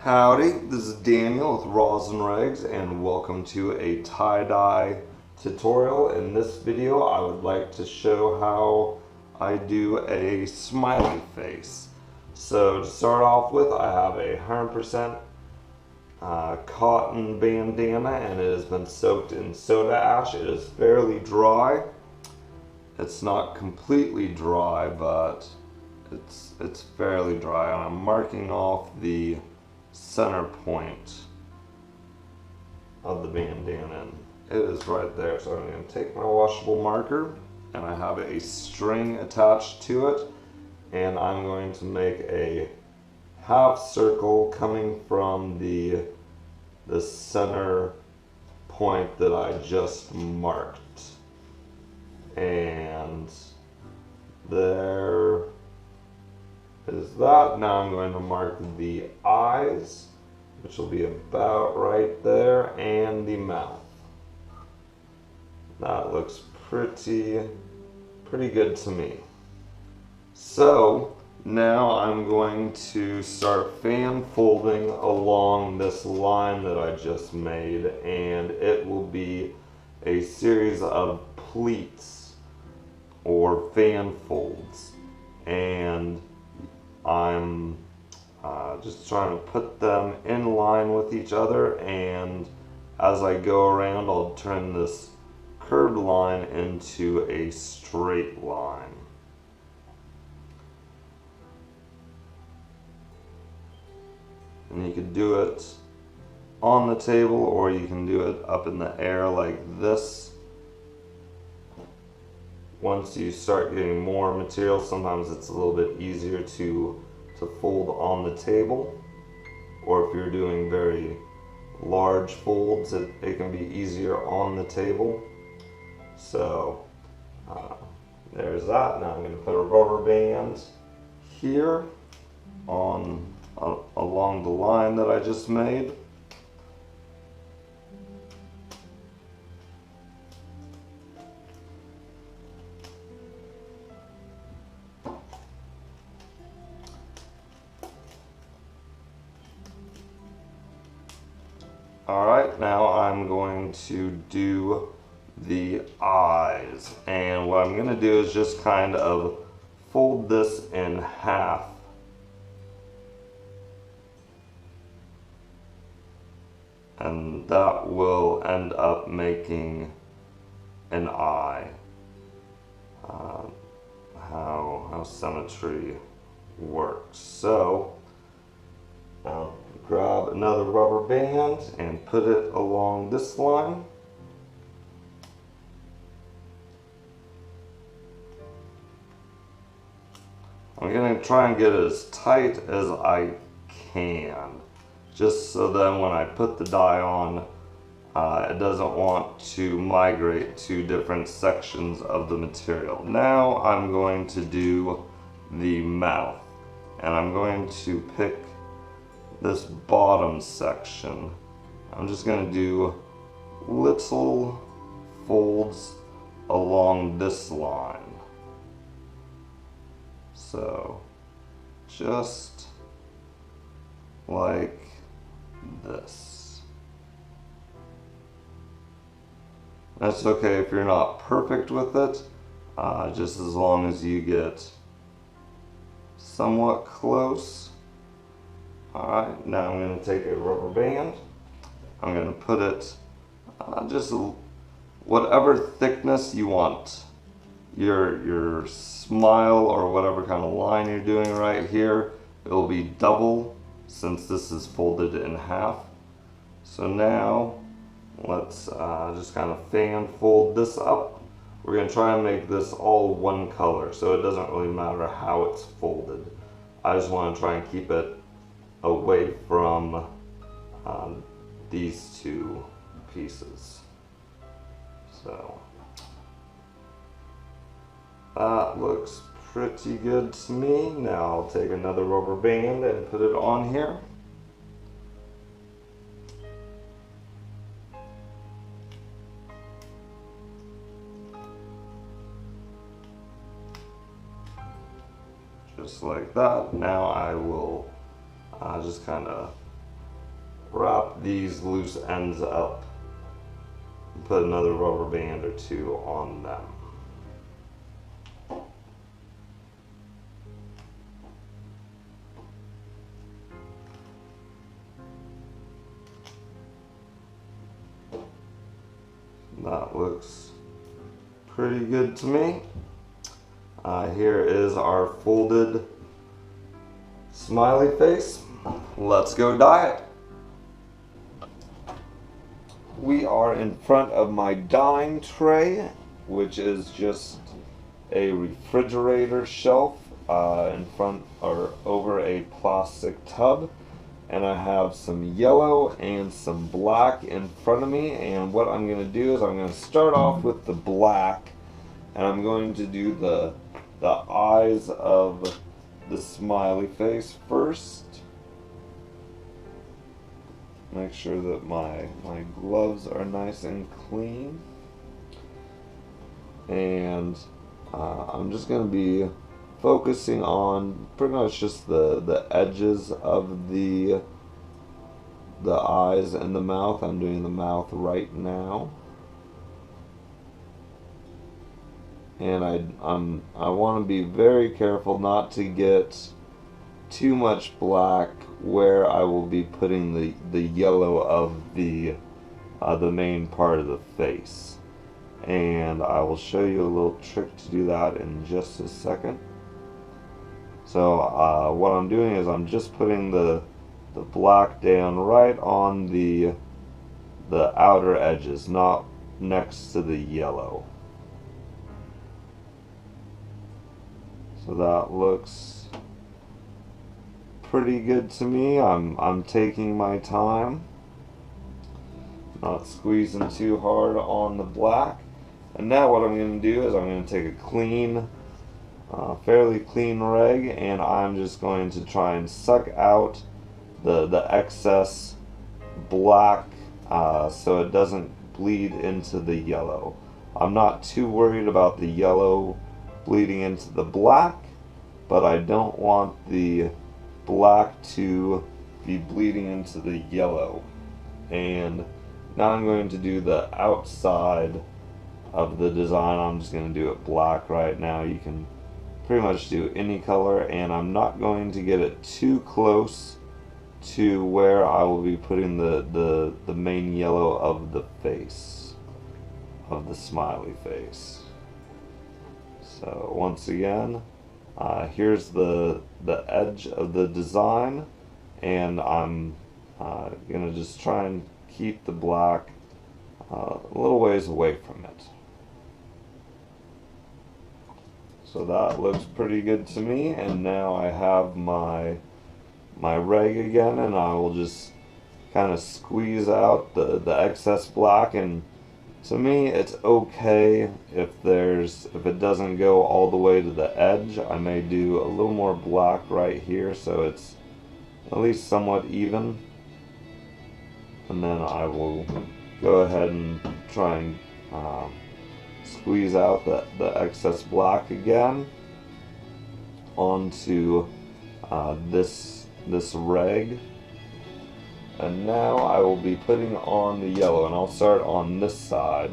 Howdy, this is Daniel with Roslyn Rags and welcome to a tie-dye tutorial. In this video I would like to show how I do a smiley face. So to start off with, I have a 100% cotton bandana and it has been soaked in soda ash. It is fairly dry. It's not completely dry, but it's fairly dry. I'm marking off the center point of the bandana. It is right there. So I'm going to take my washable marker and I have a string attached to it, and I'm going to make a half circle coming from the center point that I just marked. And there is that. Now I'm going to mark the eyes, which will be about right there, and the mouth. That looks pretty good to me. So now I'm going to start fan folding along this line that I just made, and it will be a series of pleats or fan folds, and I'm just trying to put them in line with each other, and as I go around I'll turn this curved line into a straight line. And you can do it on the table or you can do it up in the air like this. Once you start getting more material, sometimes it's a little bit easier to fold on the table, or if you're doing very large folds, it can be easier on the table. So there's that. Now I'm going to put a rubber band here on along the line that I just made. Alright, now I'm going to do the eyes, and what I'm going to do is just kind of fold this in half. And that will end up making an eye. How symmetry works. So I'll grab another rubber band and put it along this line. I'm going to try and get it as tight as I can, just so then when I put the dye on, it doesn't want to migrate to different sections of the material. Now I'm going to do the mouth, and I'm going to pick this bottom section. I'm just going to do little folds along this line. So just like this. That's okay if you're not perfect with it, just as long as you get somewhat close. Alright, now I'm going to take a rubber band. I'm going to put it just whatever thickness you want. Your smile or whatever kind of line you're doing right here, it will be double since this is folded in half. So now let's just kind of fan fold this up. We're going to try and make this all one color, so it doesn't really matter how it's folded. I just want to try and keep it away from these two pieces. So that looks pretty good to me. Now I'll take another rubber band and put it on here. Just like that. Now I will just kind of wrap these loose ends up and put another rubber band or two on them. That looks pretty good to me. Here is our folded smiley face. Let's go dye it. We are in front of my dyeing tray, which is just a refrigerator shelf in front or over a plastic tub. And I have some yellow and some black in front of me, and what I'm going to do is I'm going to start off with the black, and I'm going to do the eyes of the smiley face first. Make sure that my gloves are nice and clean, and I'm just going to be focusing on pretty much just the edges of the eyes and the mouth. I'm doing the mouth right now, and I want to be very careful not to get too much black where I will be putting the yellow of the main part of the face. And I will show you a little trick to do that in just a second. So what I'm doing is I'm just putting the black down right on the outer edges, not next to the yellow. So that looks pretty good to me. I'm taking my time, not squeezing too hard on the black. And now what I'm going to do is I'm going to take a clean, fairly clean rag, and I'm just going to try and suck out the excess black so it doesn't bleed into the yellow. I'm not too worried about the yellow bleeding into the black, but I don't want the black to be bleeding into the yellow. And now I'm going to do the outside of the design. I'm just going to do it black right now. You can pretty much do any color, and I'm not going to get it too close to where I will be putting the main yellow of the face, of the smiley face. So once again, here's the edge of the design, and I'm gonna just try and keep the black a little ways away from it. So that looks pretty good to me, and now I have my rag again, and I will just kind of squeeze out the excess black. And to me, it's okay if it doesn't go all the way to the edge. I may do a little more black right here so it's at least somewhat even, and then I will go ahead and try and squeeze out the excess black again onto this rag. And now I will be putting on the yellow, and I'll start on this side,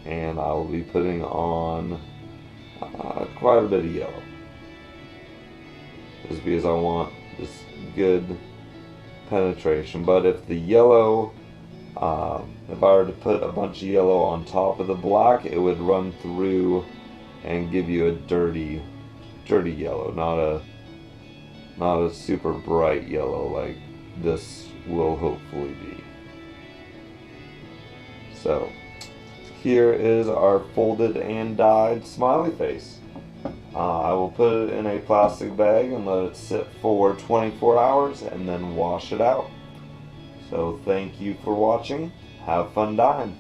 and I will be putting on quite a bit of yellow, just because I want this good penetration. But if the yellow, if I were to put a bunch of yellow on top of the black, it would run through and give you a dirty yellow, not a super bright yellow like this will hopefully be. So here is our folded and dyed smiley face. I will put it in a plastic bag and let it sit for 24 hours and then wash it out. So thank you for watching. Have fun dyeing.